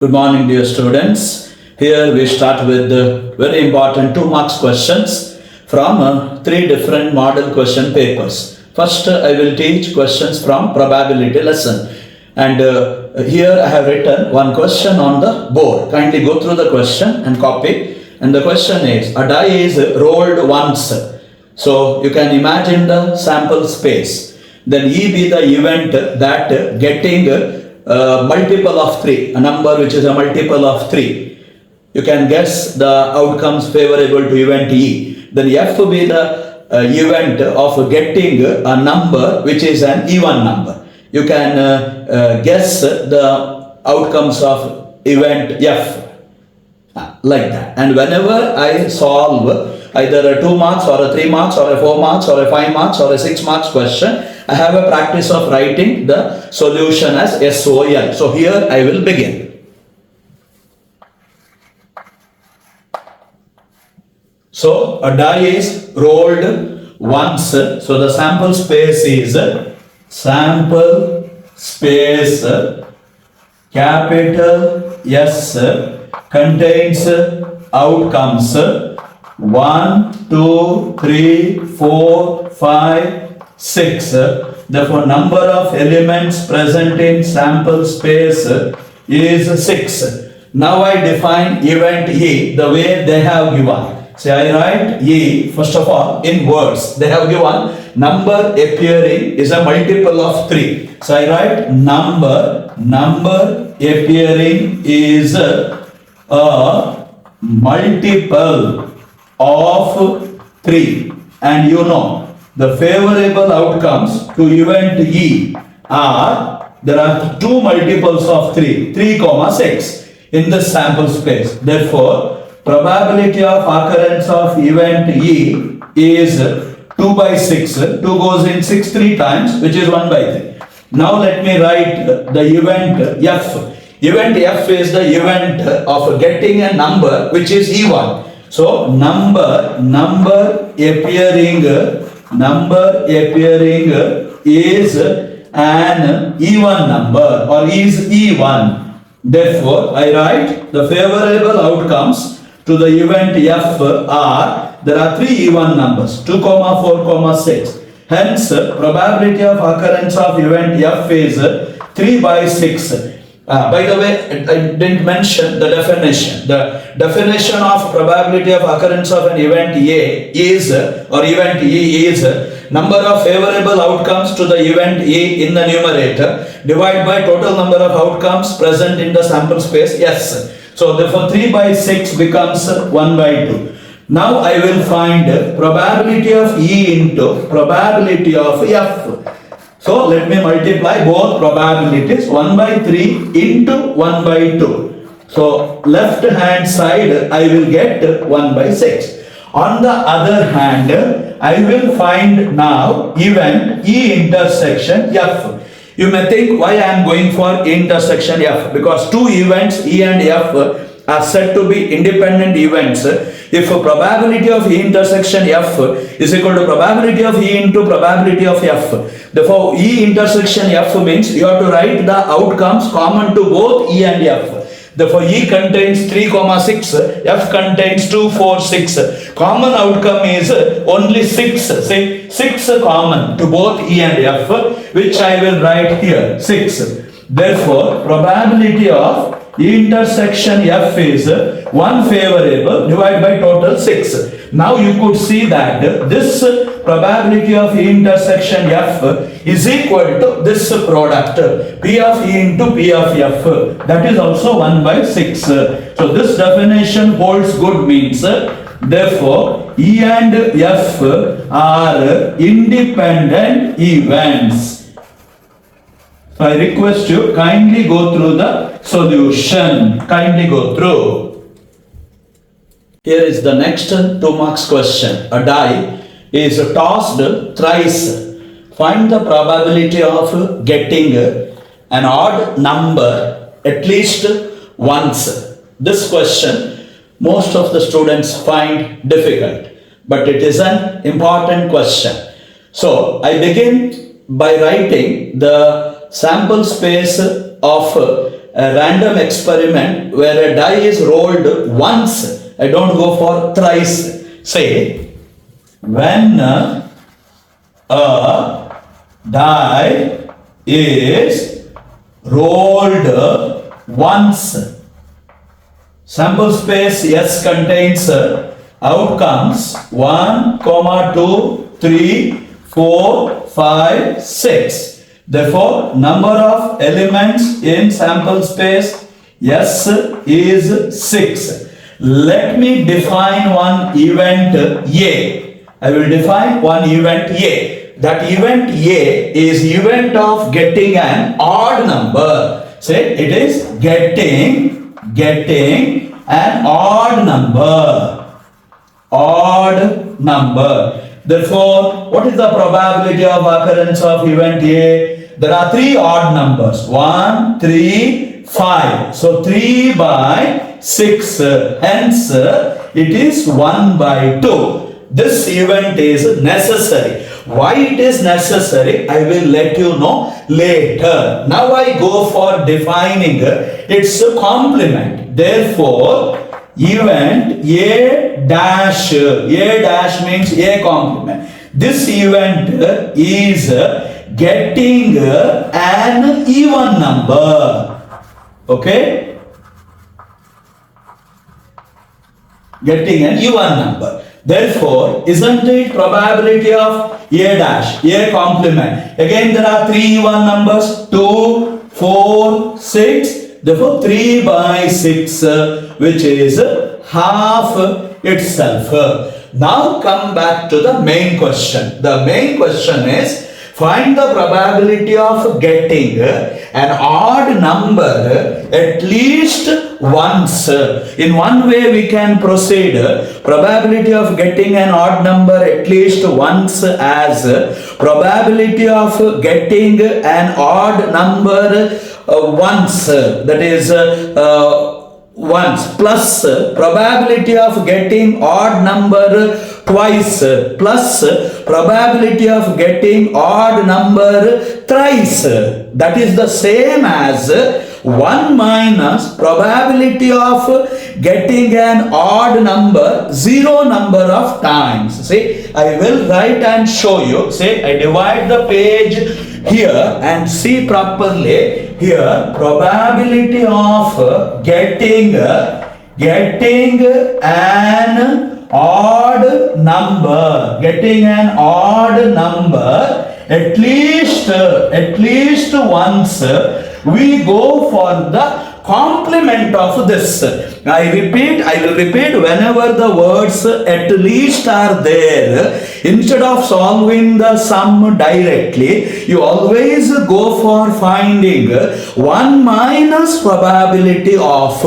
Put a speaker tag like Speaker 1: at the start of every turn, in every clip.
Speaker 1: Good morning, dear students. Here we start with the very important 2 marks questions from 3 different model question papers. First, I will teach questions from probability lesson. And here I have written one question on the board. Kindly go through the question and copy. And the question is, a die is rolled once. So you can imagine the sample space. Then E be the event that getting multiple of 3, a number which is a multiple of 3. You can guess the outcomes favorable to event E. Then F will be the event of getting a number which is an even number. You can guess the outcomes of event F like that. And whenever I solve either a 2 marks or a 3 marks or a 4 marks or a 5 marks or a 6 marks question, I have a practice of writing the solution as SOL. So here I will begin. So a die is rolled once. So the sample space is sample space capital S contains outcomes 1, 2, 3, 4, 5, 6. Therefore, number of elements present in sample space is 6. Now I define event E the way they have given. Say I write E first of all in words. They have given number appearing is a multiple of 3. So I write number appearing is a multiple of 3. And you know the favorable outcomes to event E are, there are 2 multiples of 3, 3, 6 in the sample space. Therefore, probability of occurrence of event E is 2 by 6. 2 goes in 6 3 times, which is 1 by 3. Now let me write the event F. Event F is the event of getting a number which is even. So number appearing is an even number or is E1. Therefore, I write the favorable outcomes to the event F are, there are 3 even numbers 2, 4, 6. Hence, probability of occurrence of event F is 3 by 6. By the way, I didn't mention the definition. The definition of probability of occurrence of an event A is, or event E is, number of favorable outcomes to the event E in the numerator divided by total number of outcomes present in the sample space S. So therefore 3 by 6 becomes 1 by 2. Now I will find probability of E into probability of F. So let me multiply both probabilities, 1 by 3 into 1 by 2. So left hand side I will get 1 by 6. On the other hand, I will find now event E intersection F. You may think why I am going for intersection F, because 2 events E and F are said to be independent events. If probability of E intersection F is equal to probability of E into probability of F, therefore E intersection F means you have to write the outcomes common to both E and F. Therefore E contains 3, 6, F contains 2, 4, 6. Common outcome is only 6. Say 6 common to both E and F, which I will write here 6. Therefore probability of intersection F is 1 favorable divided by total 6. Now you could see that this probability of E intersection F is equal to this product P of E into P of F. That is also 1 by 6. So this definition holds good, means therefore E and F are independent events. So I request you kindly go through the solution. Kindly go through. Here is the next 2 marks question. A die is tossed thrice. Find the probability of getting an odd number at least once. This question most of the students find difficult, but it is an important question. So I begin by writing the sample space of a random experiment where a die is rolled once. I don't go for thrice. Say, when a die is rolled once, sample space S contains outcomes 1, 2, 3, 4, 5, 6. Therefore, number of elements in sample space S is 6. Let me define one event A. I will define one event A. That event A is event of getting an odd number. Say it is getting an odd number. Therefore, what is the probability of occurrence of event A? There are 3 odd numbers, 1, 3, 5. So 3 by 6, hence it is 1 by 2. This event is necessary. Why it is necessary, I will let you know later. Now I go for defining its complement. Therefore, event A dash means A complement. This event is getting an even number. Okay? Getting an even number. Therefore, isn't it probability of A dash, A complement? Again, there are 3 even numbers, 2, 4, 6. Therefore, 3 by 6, which is half itself. Now come back to the main question. The main question is, find the probability of getting an odd number at least once. In one way we can proceed probability of getting an odd number at least once as probability of getting an odd number once, that is once, plus probability of getting odd number twice, plus probability of getting odd number thrice. That is the same as 1 minus probability of getting an odd number 0 number of times. See, I will write and show you. Say, I divide the page here and see properly. Here, probability of getting an odd number, at least once, we go for the complement of this. I will repeat whenever the words at least are there. Instead of solving the sum directly, you always go for finding 1 minus probability of.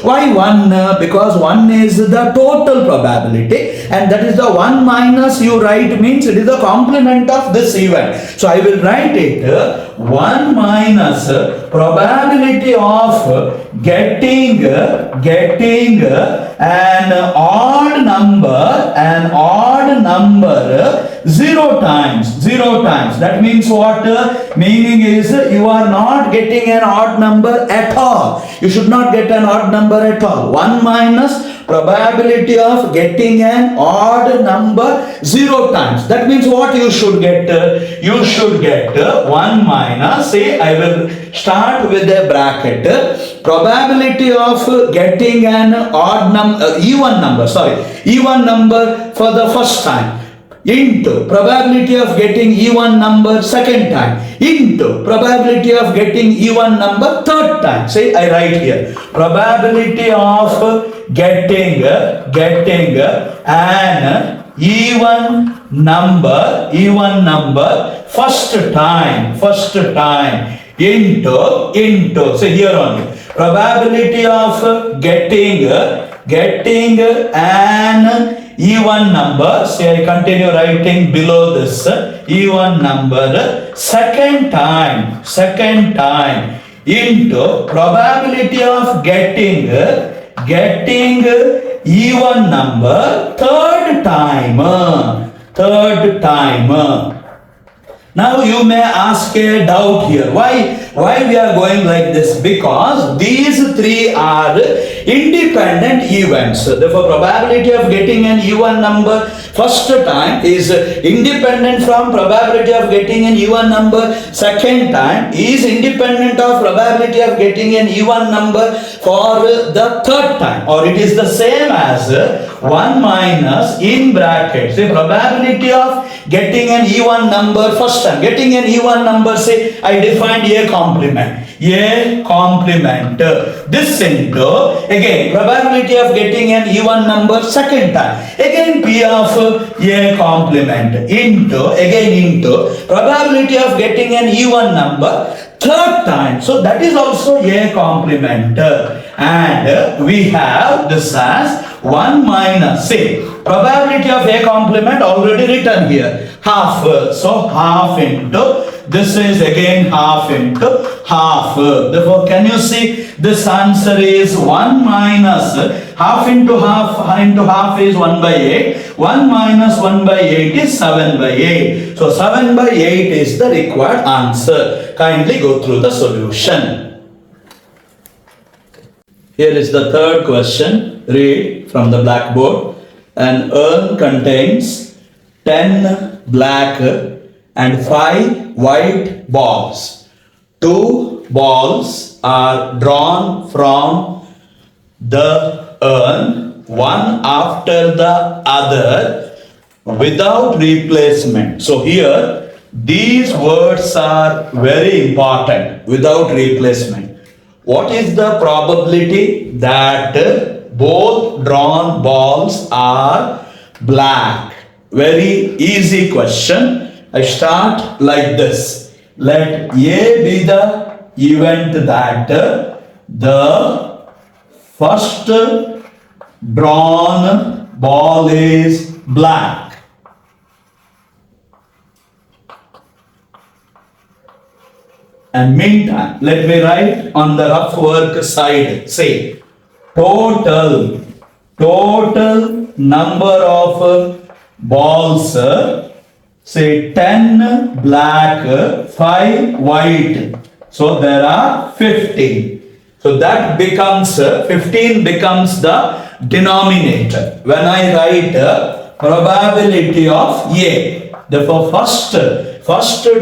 Speaker 1: Why 1? Because 1 is the total probability, and that is the 1 minus you write means it is the complement of this event. So I will write it 1 minus probability of getting an odd number 0 times. That means what? Meaning is you are not getting an odd number at all. You should not get an odd number at all. 1 minus probability of getting an odd number 0 times. That means what you should get? You should get 1 minus, say I will start with a bracket, probability of getting an odd number, even number for the first time, into probability of getting even number second time, into probability of getting even number third time. Say I write here, probability of getting an even number first time into say here only, probability of getting an even number, say I continue writing below this, even number second time into probability of getting even number third time. Now you may ask a doubt here. Why we are going like this? Because these three are independent events. Therefore, probability of getting an even number first time is independent from probability of getting an even number second time is independent of probability of getting an even number for the third time, or it is the same as 1 minus in brackets the probability of getting an even number first time. Getting an even number, say I defined a complement. This into again probability of getting an even number second time. Again P of a complement into probability of getting an even number third time. So that is also a complement. And we have this as 1 minus, say, probability of a complement already written here, half. So half into, this is again half into half. Therefore, can you see this answer is 1 minus half into half is 1 by 8. 1 minus 1 by 8 is 7 by 8. So 7 by 8 is the required answer. Kindly go through the solution. Here is the third question. Read from the blackboard. An urn contains 10 black and 5 white balls. 2 balls are drawn from the urn, one after the other, without replacement. So here, these words are very important. Without replacement. What is the probability that both drawn balls are black? Very easy question. I start like this. Let A be the event that the first drawn ball is black. And meantime, let me write on the rough work side, say, total number of balls, say 10 black, 5 white. So there are 15. So that becomes, 15 becomes the denominator. When I write probability of A, therefore first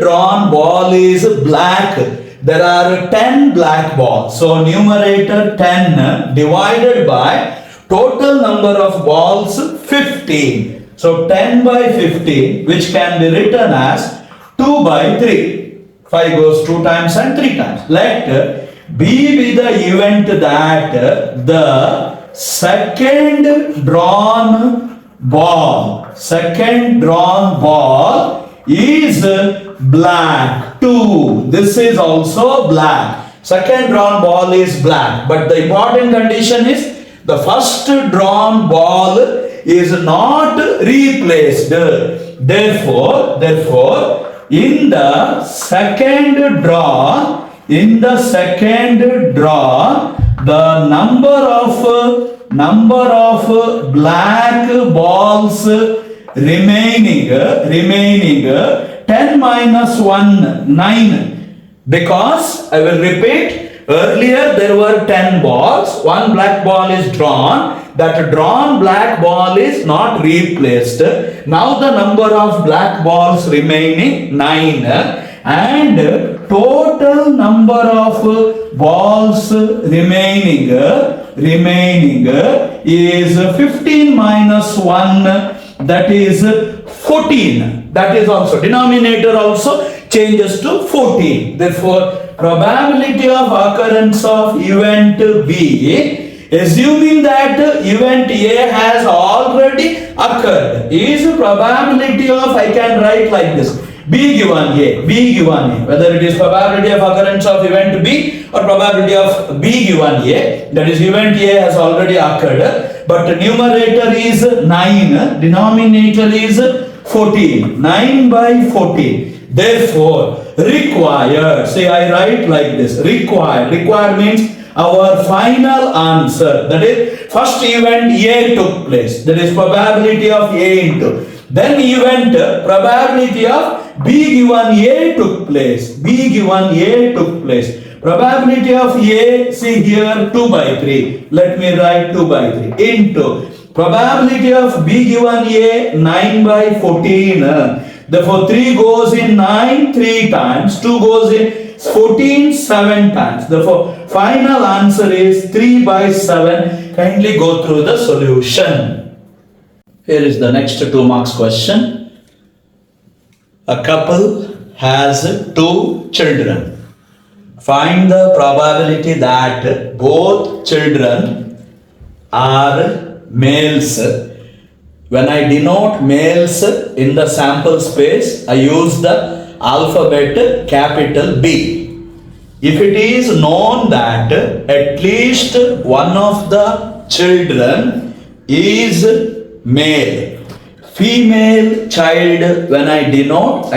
Speaker 1: drawn ball is black. There are 10 black balls. So numerator 10 divided by total number of balls 15. So 10 by 15, which can be written as 2 by 3. 5 goes 2 times and 3 times. Let B be the event that the second drawn ball is black. 2. This is also black. Second drawn ball is black. But the important condition is the first drawn ball is not replaced. Therefore, in the second draw, the number of black balls remaining 10 minus 1, 9. Because I will repeat, earlier there were 10 balls, 1 black ball is drawn. That drawn black ball is not replaced. Now the number of black balls remaining 9, and total number of balls remaining is 15 minus 1, that is 14. That is also denominator also changes to 14. Therefore, probability of occurrence of event B, assuming that event A has already occurred, is probability of, I can write like this, B given A, whether it is probability of occurrence of event B or probability of B given A, that is event A has already occurred, but numerator is 9, denominator is 14, 9 by 14. Therefore, required, say I write like this, required means our final answer, that is first event A took place, that is probability of A into, then event probability of B given A took place. B given A took place. Probability of A, see here 2 by 3. Let me write 2 by 3 into probability of B given A 9 by 14. Therefore 3 goes in 9 3 times, 2 goes in 14 7 times. Therefore final answer is 3 by 7. Kindly go through the solution. Here is the next 2 marks question. A couple has 2 children. Find the probability that both children are males. When I denote males in the sample space, I use the alphabet capital B. If it is known that at least one of the children is male, female child, when I denote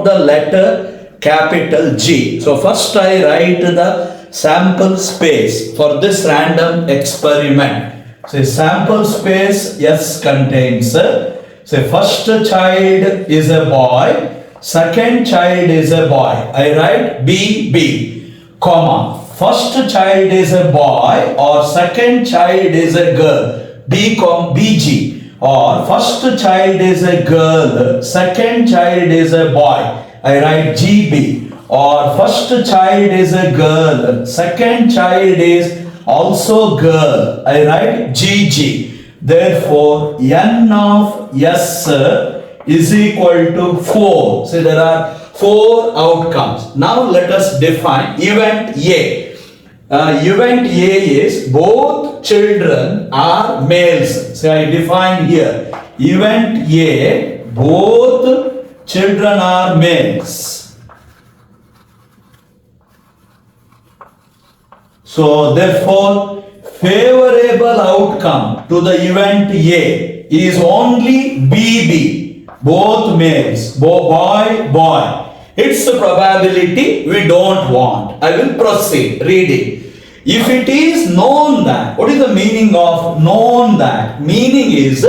Speaker 1: the letter capital G. So first I write the sample space for this random experiment. Say sample space S contains, say first child is a boy, second child is a boy. I write B, comma, first child is a boy or second child is a girl, BG, or first child is a girl, second child is a boy. I write GB, or first child is a girl, second child is also girl. I write GG. Therefore, N of S is equal to 4. So there are 4 outcomes. Now let us define event A. Event A is both children are males. So I define here. Event A, both children are males. So therefore, favorable outcome to the event A is only BB, both males, boy. It's a probability we don't want. I will proceed reading. If it is known that, what is the meaning of known that? Meaning is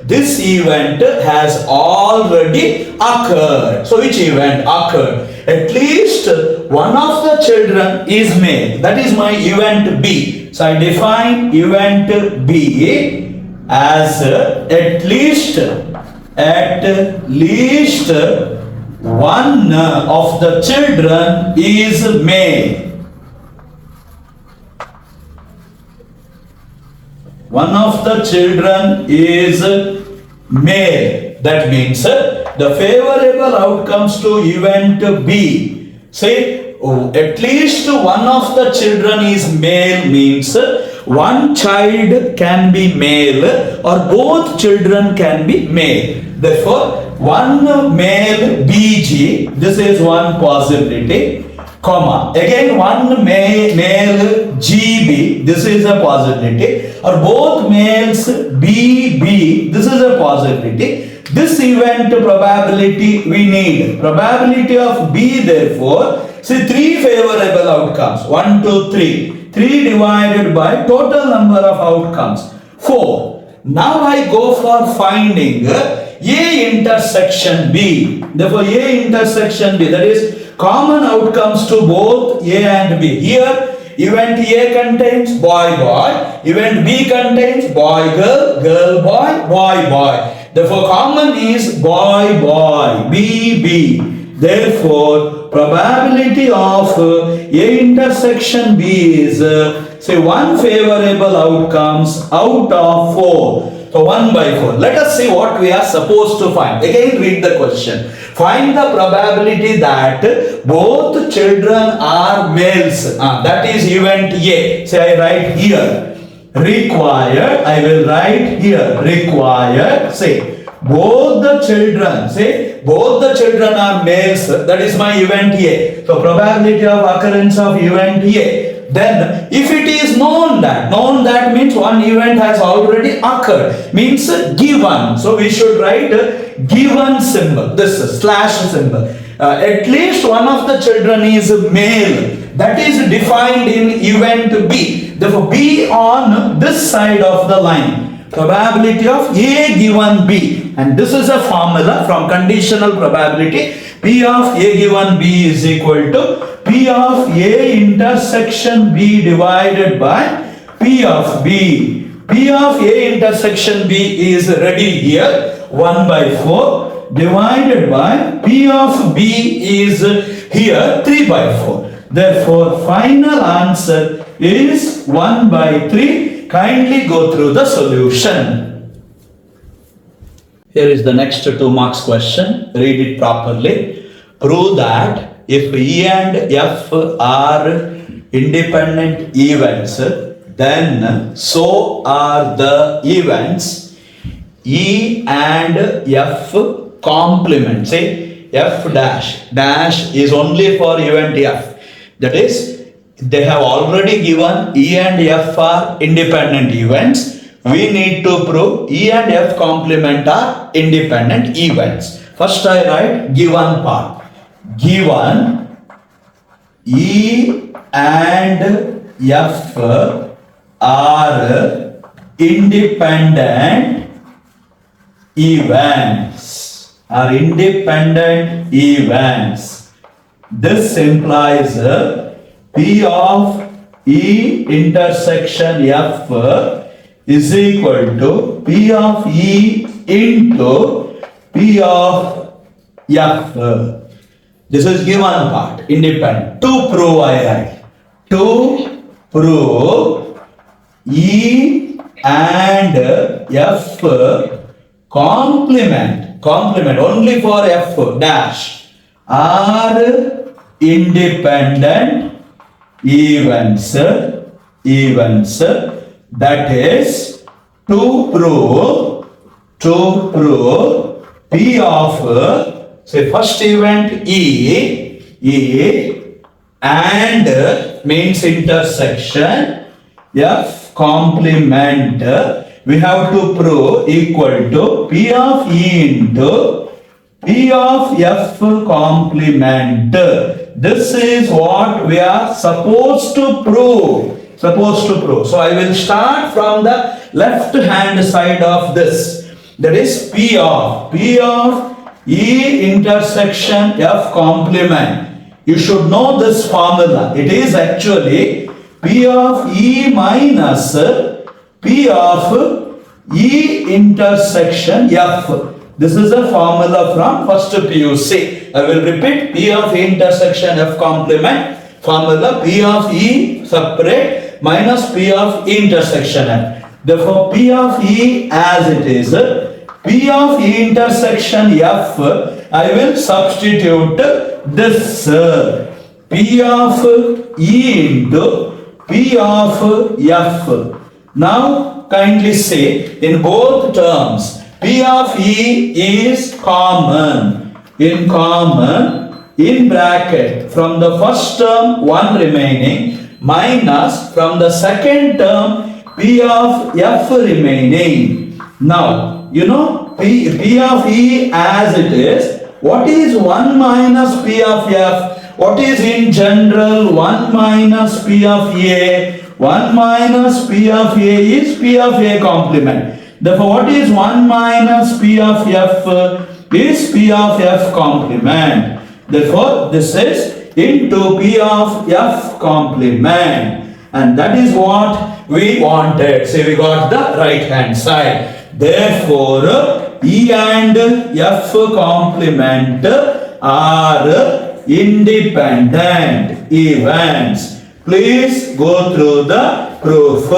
Speaker 1: this event has already occurred. So which event occurred? At least one of the children is male. That is my event B. So I define event B as at least one of the children is male. One of the children is male. That means the favorable outcomes to event B. Say at least one of the children is male means one child can be male or both children can be male. Therefore, one male BG, this is one possibility, comma, again one male GB, this is a possibility, or both males BB, this is a possibility. This event probability we need. Probability of B, therefore, see 3 favorable outcomes. 1, 2, 3. 3 divided by total number of outcomes. 4. Now I go for finding A intersection B. Therefore, A intersection B, that is common outcomes to both A and B. Here, event A contains boy, event B contains boy, girl, boy. Therefore, common is boy, B. Therefore, probability of A intersection B is, say, 1 favorable outcomes out of 4. So, 1 by 4. Let us see what we are supposed to find. Again, read the question. Find the probability that both children are males. That is event A. Say, I write here. Required, I will write here. Required, say, both the children, say, both the children are males. That is my event A. So, probability of occurrence of event A. Then, if it is known that means one event has already occurred, means given. So, we should write given symbol, this slash symbol. At least one of the children is male. That is defined in event B. Therefore, B on this side of the line. Probability of A given B. And this is a formula from conditional probability. P of A given B is equal to P of A intersection B divided by P of B. P of A intersection B is ready here, 1 by 4 divided by P of B is here 3 by 4. Therefore, final answer is 1 by 3. Kindly go through the solution. Here is the next 2 marks question. Read it properly. Prove that if E and F are independent events, then so are the events E and F complement. Say F dash is only for event F. That is, they have already given E and F are independent events. We need to prove E and F complement are independent events. First I write given part. Given E and F are independent events. This implies P of E intersection F is equal to P of E into P of F. This is given part, independent. To prove I write. To prove E and F complement only for F dash are independent events. That is to prove P of say first event E and means intersection F complement, we have to prove equal to P of E into P of F complement. This is what we are supposed to prove. So I will start from the left hand side of this. That is P of E intersection F complement. You should know this formula. It is actually P of E minus P of E intersection F. This is a formula from first PUC. I will repeat. P of E intersection F complement formula. P of E separate minus P of E intersection F. Therefore, P of E as it is, P of E intersection F, I will substitute this P of E into P of F. Now, kindly say in both terms, P of E is common. In bracket, from the first term 1 remaining minus from the second term P of F remaining. Now, you know P of E as it is. What is 1 minus P of F? What is in general 1 minus P of A? 1 minus P of A is P of A complement. Therefore, what is 1 minus P of F is P of F complement. Therefore, this is into P of F complement. And that is what we wanted. So, we got the right hand side. Therefore, E and F complement are independent events. Please go through the proof.